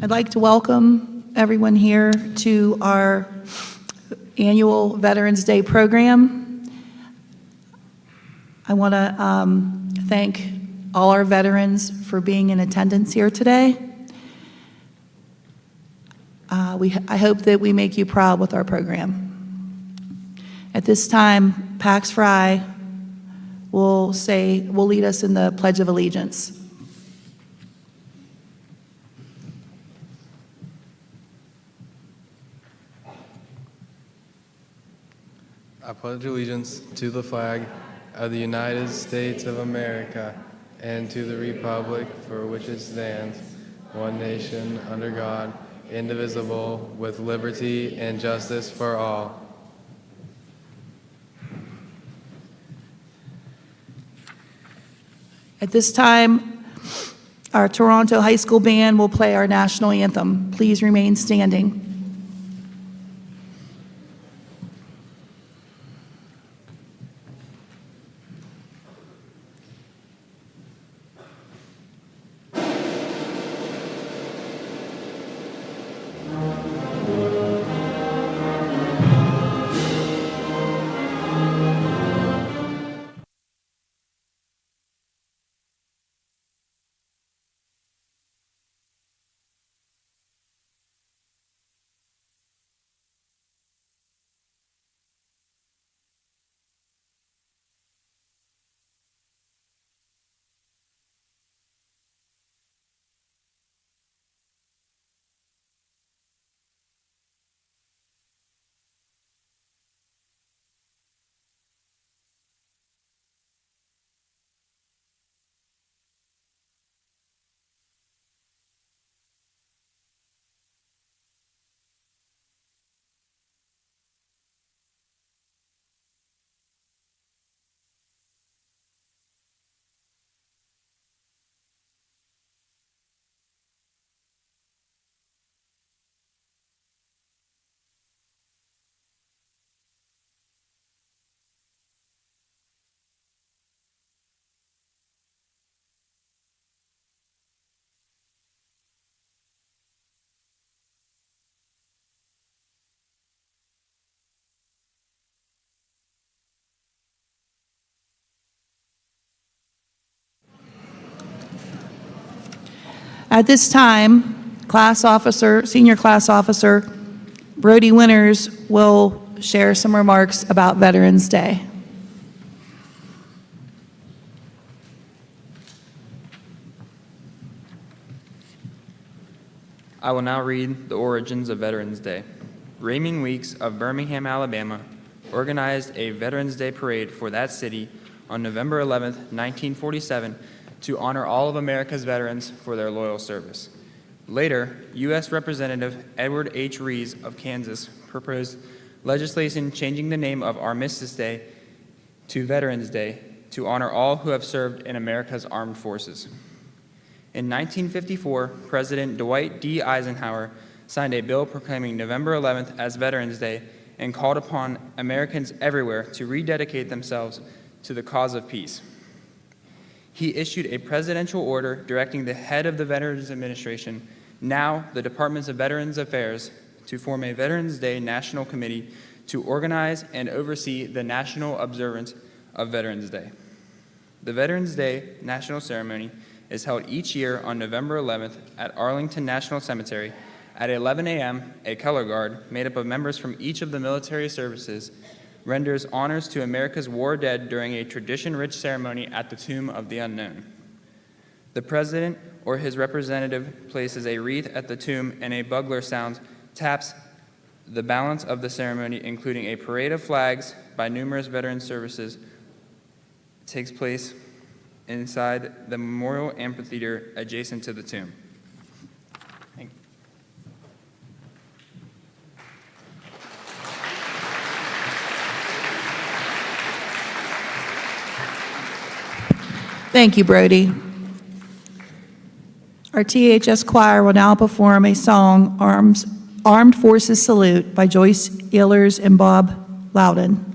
I'd like to welcome everyone here to our annual Veterans Day program. I want to thank all our veterans for being in attendance here today. I hope that we make you proud with our program. At this time, Pax Fry will lead us in the Pledge of Allegiance. I pledge allegiance to the flag of the United States of America and to the republic for which it stands, one nation, under God, indivisible, with liberty and justice for all. At this time, our Toronto High School Band will play our national anthem. Please remain standing. At this time, Senior Class Officer Brody Winters will share some remarks about Veterans Day. I will now read the origins of Veterans Day. Raymond Weeks of Birmingham, Alabama, organized a Veterans Day parade for that city on November 11, 1947, to honor all of America's veterans for their loyal service. Later, U.S. Representative Edward H. Rees of Kansas proposed legislation changing the name of Armistice Day to Veterans Day to honor all who have served in America's armed forces. In 1954, President Dwight D. Eisenhower signed a bill proclaiming November 11th as Veterans Day and called upon Americans everywhere to rededicate themselves to the cause of peace. He issued a presidential order directing the head of the Veterans Administration, now the Department of Veterans Affairs, to form a Veterans Day National Committee to organize and oversee the national observance of Veterans Day. The Veterans Day National Ceremony is held each year on November 11th at Arlington National Cemetery. At 11 a.m., a color guard, made up of members from each of the military services, renders honors to America's war dead during a tradition-rich ceremony at the Tomb of the Unknown. The president or his representative places a wreath at the tomb, and a bugler sound taps the balance of the ceremony, including a parade of flags by numerous veteran services, takes place inside the memorial amphitheater adjacent to the tomb. Thank you. Thank you, Brody. Our THS choir will now perform a song, Armed Forces Salute, by Joyce Ehlers and Bob Loudon.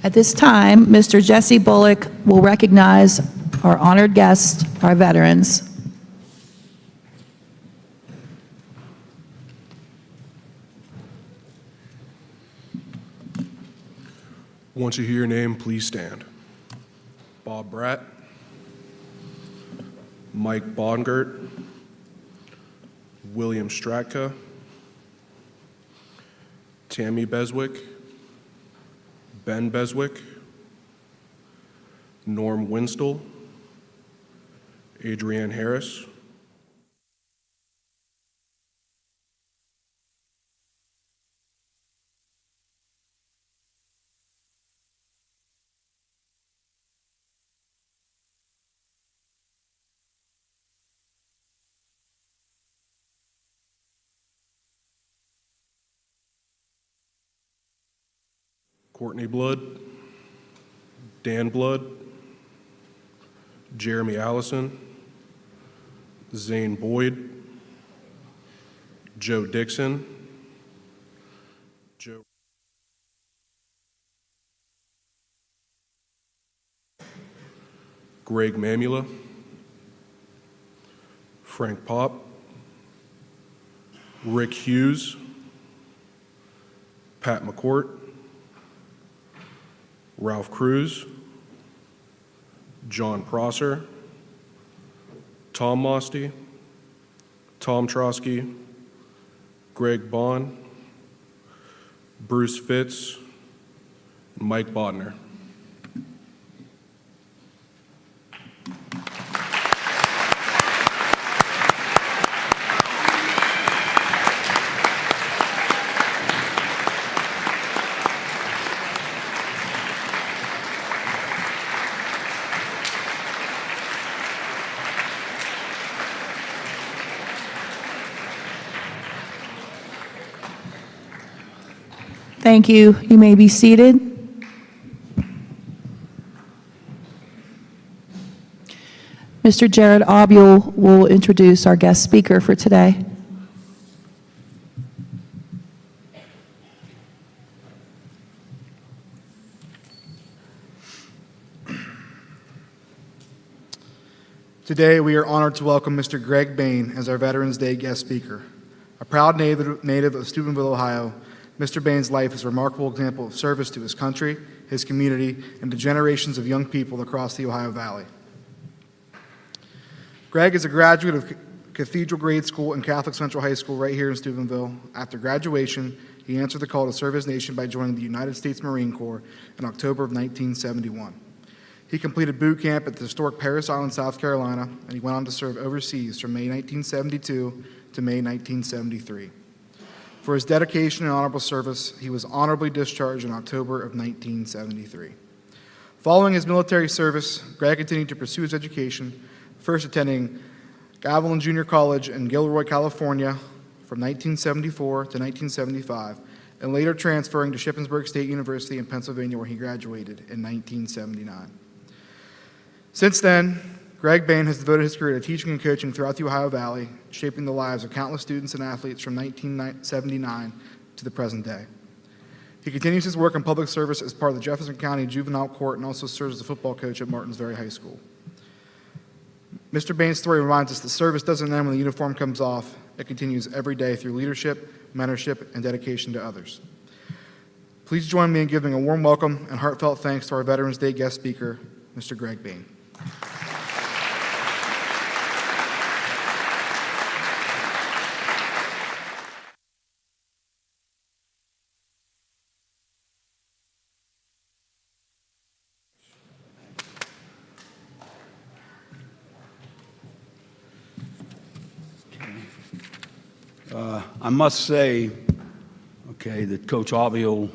At this time, Mr. Jesse Bullock will recognize our honored guests, our veterans. Once you hear your name, please stand. Bob Bratt, Mike Bongert, William Stratka, Tammy Beswick, Ben Beswick, Norm Winstall, Adrienne Harris, Courtney Blood, Dan Blood, Jeremy Allison, Zane Boyd, Joe Dixon, Joe Greg Mamula, Frank Pop, Rick Hughes, Pat McCourt, Ralph Cruz, John Prosser, Tom Mosty, Tom Trotsky, Greg Bond, Bruce Fitz, and Mike Bodner. Thank you. You may be seated. Mr. Jared Obule will introduce our guest speaker for today. Today, we are honored to welcome Mr. Greg Bain as our Veterans Day guest speaker. A proud native of Steubenville, Ohio, Mr. Bain's life is a remarkable example of service to his country, his community, and to generations of young people across the Ohio Valley. Greg is a graduate of Cathedral Grade School and Catholic Central High School right here in Steubenville. After graduation, he answered the call to serve his nation by joining the United States Marine Corps in October of 1971. He completed boot camp at the historic Parris Island, South Carolina, and he went on to serve overseas from May 1972 to May 1973. For his dedication and honorable service, he was honorably discharged in October of 1973. Following his military service, Greg continued to pursue his education, first attending Gavilan Junior College in Gilroy, California from 1974 to 1975, and later transferring to Shippensburg State University in Pennsylvania, where he graduated in 1979. Since then, Greg Bain has devoted his career to teaching and coaching throughout the Ohio Valley, shaping the lives of countless students and athletes from 1979 to the present day. He continues his work in public service as part of the Jefferson County Juvenile Court and also serves as a football coach at Martinsbury High School. Mr. Bain's story reminds us that service doesn't end when the uniform comes off. It continues every day through leadership, mentorship, and dedication to others. Please join me in giving a warm welcome and heartfelt thanks to our Veterans Day guest speaker, Mr. Greg Bain. I must say, okay, that Coach Obule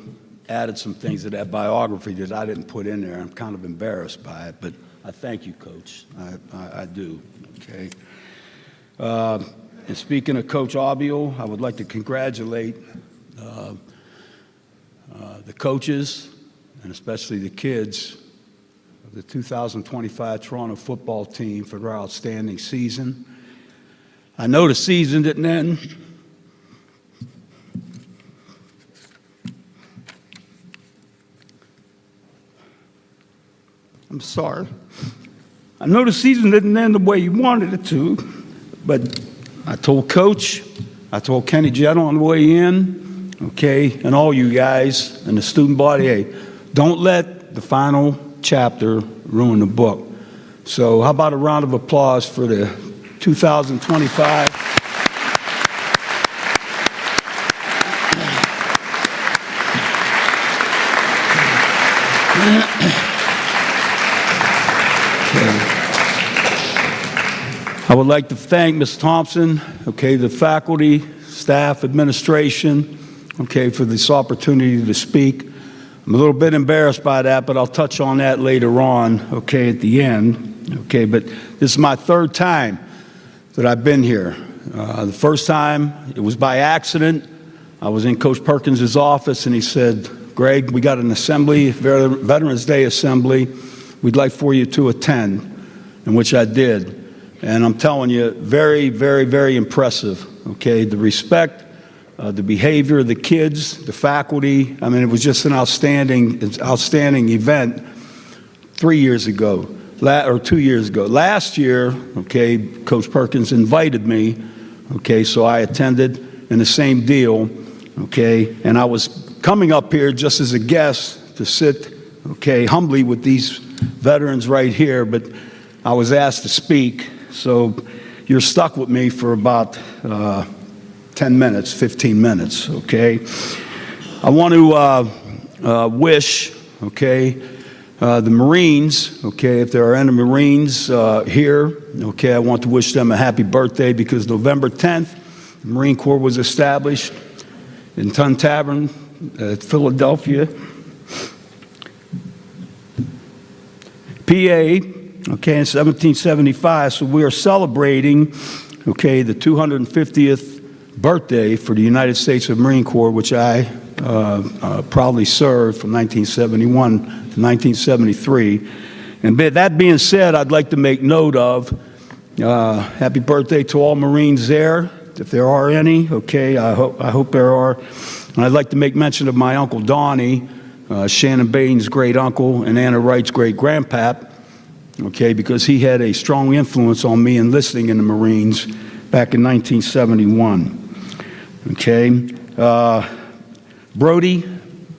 added some things to that biography that I didn't put in there. I'm kind of embarrassed by it, but I thank you, Coach. I do, okay? And speaking of Coach Obule, I would like to congratulate the coaches and especially the kids of the 2025 Toronto football team for their outstanding season. I know the season didn't end. I'm sorry. I know the season didn't end the way you wanted it to, but I told Coach, I told Kenny Jett on the way in, okay, and all you guys and the student body, hey, don't let the final chapter ruin the book. So how about a round of applause for the 2025? I would like to thank Ms. Thompson, okay, the faculty, staff, administration, okay, for this opportunity to speak. I'm a little bit embarrassed by that, but I'll touch on that later on, okay, at the end, okay, but this is my third time that I've been here. The first time, it was by accident. I was in Coach Perkins' office, and he said, Greg, we got an assembly, Veterans Day assembly. We'd like for you to attend, in which I did. And I'm telling you, very, very, very impressive, okay? The respect, the behavior of the kids, the faculty. I mean, it was just an outstanding event 3 years ago, or 2 years ago. Last year, okay, Coach Perkins invited me, okay, so I attended, and the same deal, okay? And I was coming up here just as a guest to sit, okay, humbly with these veterans right here, but I was asked to speak. So you're stuck with me for about 10 minutes, 15 minutes, okay? I want to wish, okay, the Marines, okay, if there are any Marines here, okay, I want to wish them a happy birthday because November 10th, the Marine Corps was established in Tun Tavern at Philadelphia, PA, okay, in 1775, so we are celebrating, okay, the 250th birthday for the United States Marine Corps, which I proudly served from 1971 to 1973. And that being said, I'd like to make note of happy birthday to all Marines there, if there are any, okay, I hope there are. And I'd like to make mention of my Uncle Donnie, Shannon Bain's great uncle, and Anna Wright's great grandpap, okay, because he had a strong influence on me enlisting in the Marines back in 1971. Okay, Brody,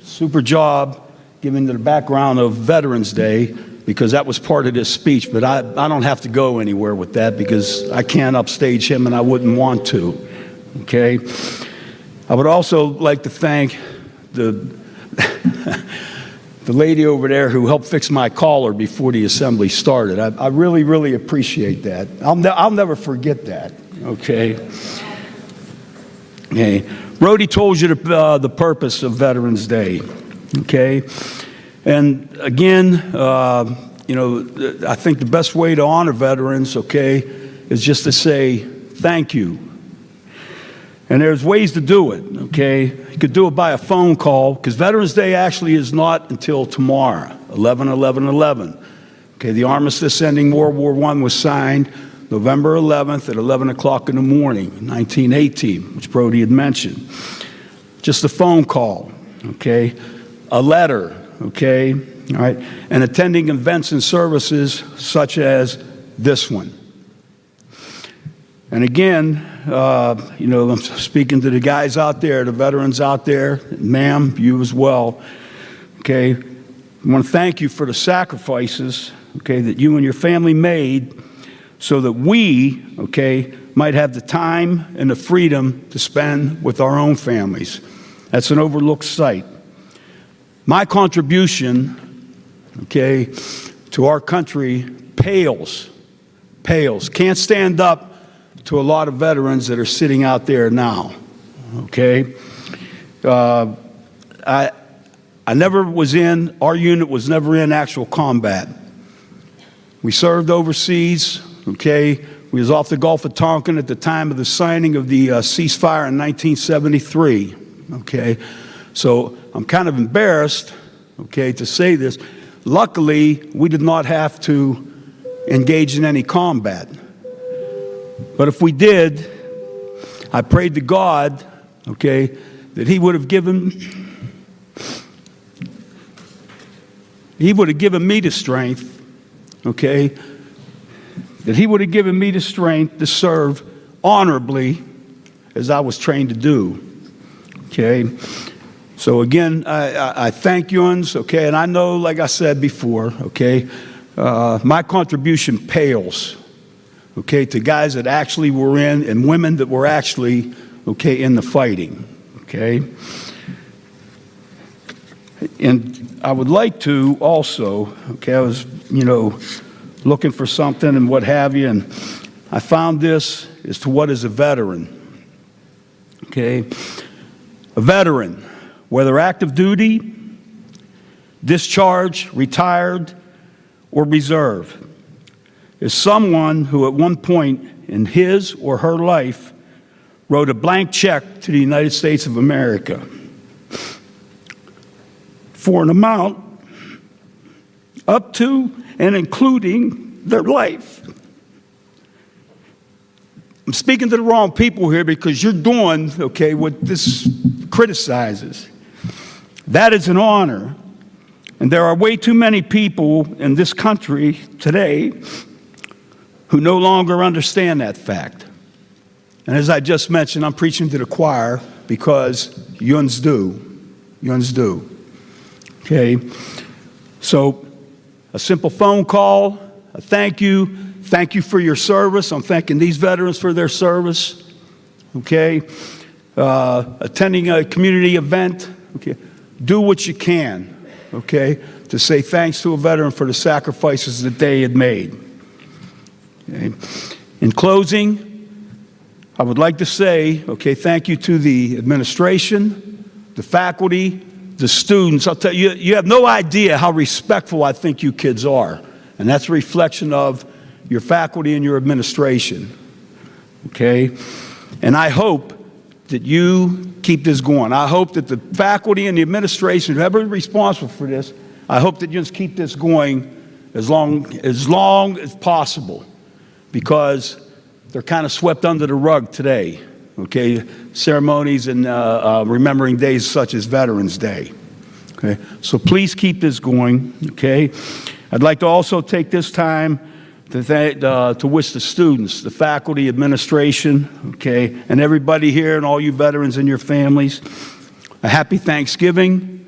super job giving the background of Veterans Day because that was part of this speech, but I don't have to go anywhere with that because I can't upstage him and I wouldn't want to. Okay, I would also like to thank the the lady over there who helped fix my collar before the assembly started. I really, really appreciate that. I'll never forget that, okay? Okay. Brody told you the purpose of Veterans Day, okay? And again, you know, I think the best way to honor veterans, okay, is just to say thank you. And there's ways to do it, okay? You could do it by a phone call, because Veterans Day actually is not until tomorrow, 11/11/11. Okay, the armistice ending World War I was signed November 11th at 11 o'clock in the morning, 1918, which Brody had mentioned. Just a phone call, okay? A letter, okay? All right? And attending events and services such as this one. And again, you know, I'm speaking to the guys out there, the veterans out there, ma'am, you as well, okay? I want to thank you for the sacrifices, okay, that you and your family made so that we, okay, might have the time and the freedom to spend with our own families. That's an overlooked sight. My contribution, okay, to our country pales, can't stand up to a lot of veterans that are sitting out there now, okay? I never was in, our unit was never in actual combat. We served overseas, okay? We was off the Gulf of Tonkin at the time of the signing of the ceasefire in 1973, okay? So I'm kind of embarrassed, okay, to say this. Luckily, we did not have to engage in any combat. But if we did, I prayed to God, okay, that He would have given me the strength okay, that he would have given me the strength to serve honorably as I was trained to do, okay? So again, I thank yuns, okay, and I know, like I said before, okay, my contribution pales, okay, to guys that actually were in and women that were actually, okay, in the fighting, okay? And I would like to also, okay, I was, looking for something and what have you, and I found this as to what is a veteran, okay? A veteran, whether active duty, discharged, retired, or reserve, is someone who at one point in his or her life wrote a blank check to the United States of America for an amount up to and including their life. I'm speaking to the wrong people here because you're doing, okay, what this criticizes. That is an honor. And there are way too many people in this country today who no longer understand that fact. And as I just mentioned, I'm preaching to the choir because yuns do. Yuns do. Okay? So, a simple phone call, a thank you for your service. I'm thanking these veterans for their service. Okay? Attending a community event. Okay? Do what you can, okay, to say thanks to a veteran for the sacrifices that they had made. Okay? In closing, I would like to say, okay, thank you to the administration, the faculty, the students. I'll tell you, you have no idea how respectful I think you kids are. And that's a reflection of your faculty and your administration. Okay? And I hope that you keep this going. I hope that the faculty and the administration, whoever is responsible for this, I hope that you just keep this going as long as possible, because they're kind of swept under the rug today. Okay, ceremonies and remembering days such as Veterans Day. Okay, so please keep this going. Okay, I'd like to also take this time to wish the students, the faculty, administration, okay, and everybody here and all you veterans and your families a happy Thanksgiving,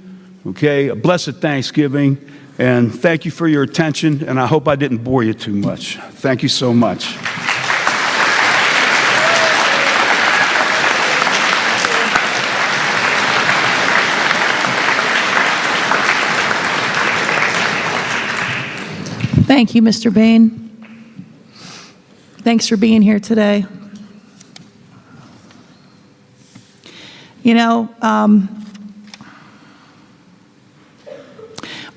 okay, a blessed Thanksgiving, and thank you for your attention, and I hope I didn't bore you too much. Thank you so much. Thank you, Mr. Bain. Thanks for being here today.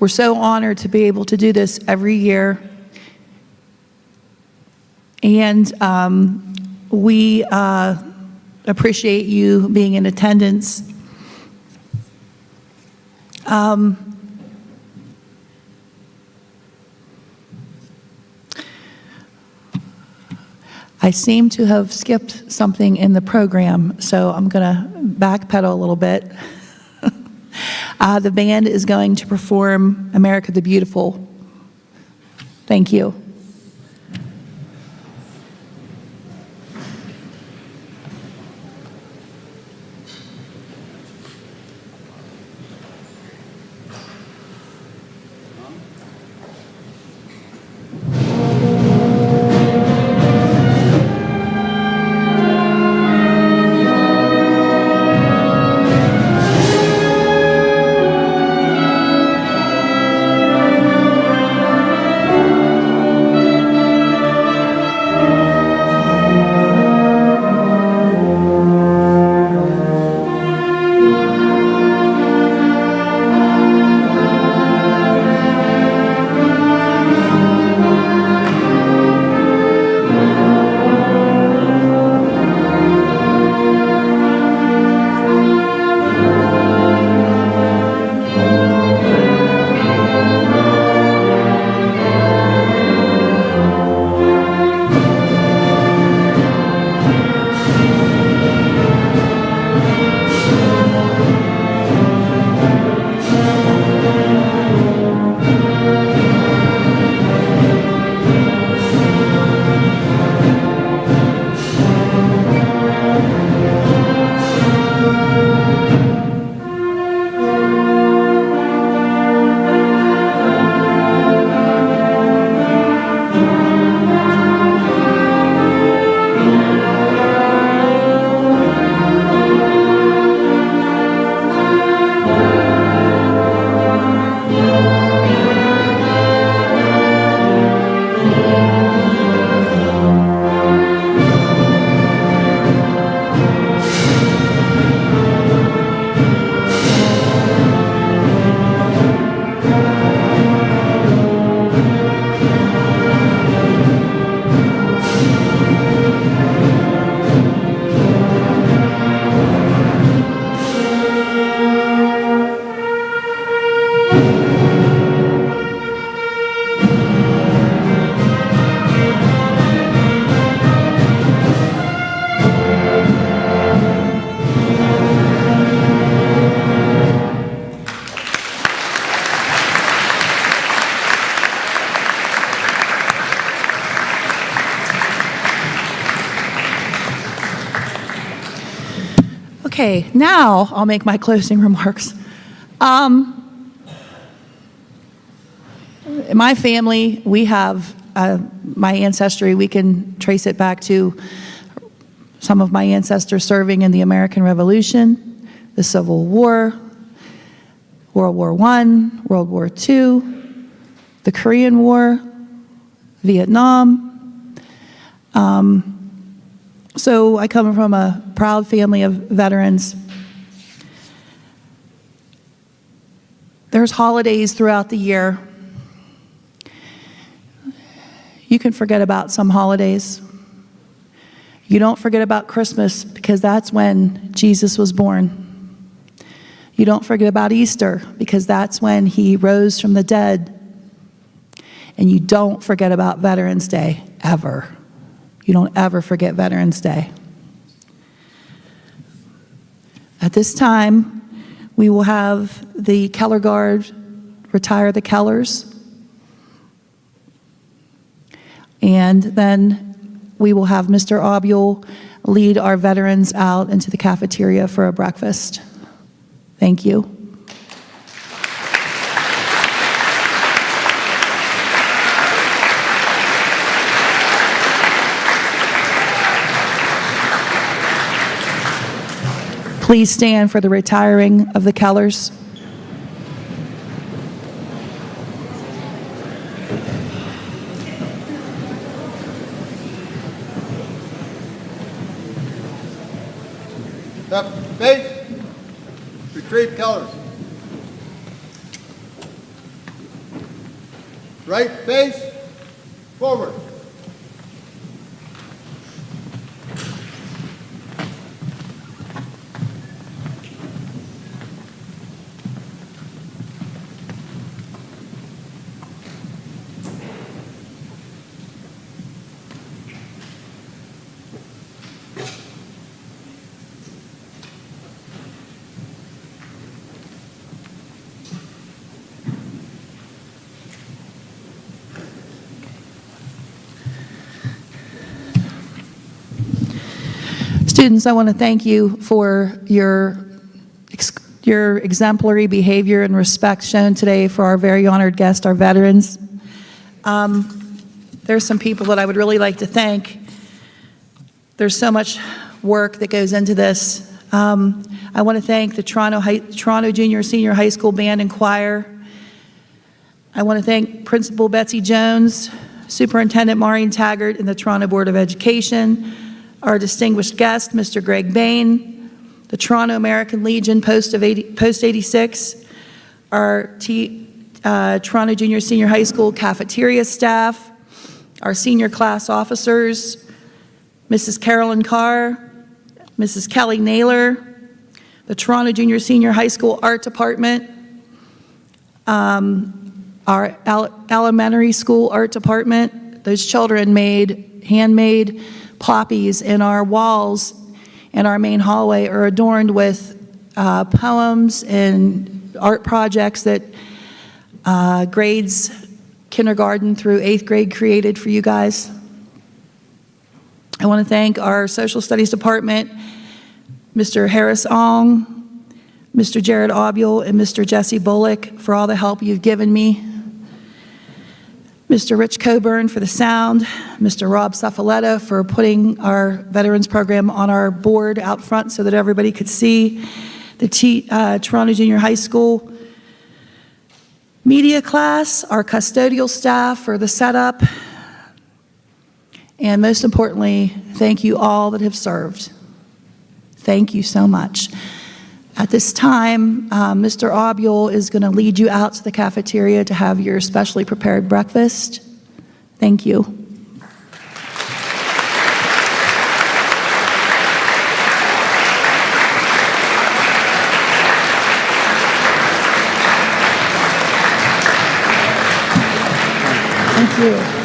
We're so honored to be able to do this every year. And we appreciate you being in attendance. I seem to have skipped something in the program, so I'm going to backpedal a little bit. The band is going to perform America the Beautiful. Thank you. Okay, now I'll make my closing remarks. In my family, we have my ancestry, we can trace it back to some of my ancestors serving in the American Revolution, the Civil War, World War I, World War II, the Korean War, Vietnam. So I come from a proud family of veterans. There's holidays throughout the year. You can forget about some holidays. You don't forget about Christmas because that's when Jesus was born. You don't forget about Easter because that's when he rose from the dead. And you don't forget about Veterans Day, ever. You don't ever forget Veterans Day. At this time, we will have the Keller Guard retire the Kellers. And then we will have Mr. Obule lead our veterans out into the cafeteria for a breakfast. Thank you. Please stand for the retiring of the Kellers. Left face, retrieve colors. Right face, forward. Students, I want to thank you for your exemplary behavior and respect shown today for our very honored guests, our veterans. There's some people that I would really like to thank. There's so much work that goes into this. I want to thank the Toronto Junior Senior High School Band and Choir. I want to thank Principal Betsy Jones, Superintendent Maureen Taggart, and the Toronto Board of Education. Our distinguished guest, Mr. Greg Bain, the Toronto American Legion Post 86, our Toronto Junior Senior High School cafeteria staff, our senior class officers, Mrs. Carolyn Carr, Mrs. Kelly Naylor, the Toronto Junior Senior High School Art Department, our elementary school art department. Those children made handmade poppies in our walls in our main hallway are adorned with poems and art projects that grades kindergarten through 8th grade created for you guys. I want to thank our social studies department, Mr. Harris Ong, Mr. Jared Obule, and Mr. Jesse Bullock for all the help you've given me. Mr. Rich Coburn for the sound, Mr. Rob Suffoletta for putting our veterans program on our board out front so that everybody could see, the Toronto Junior High School media class, our custodial staff for the setup, and most importantly, thank you all that have served. Thank you so much. At this time, Mr. Obule is going to lead you out to the cafeteria to have your specially prepared breakfast. Thank you. Thank you.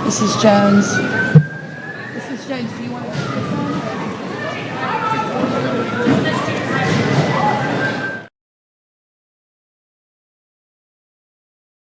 Mrs. Jones,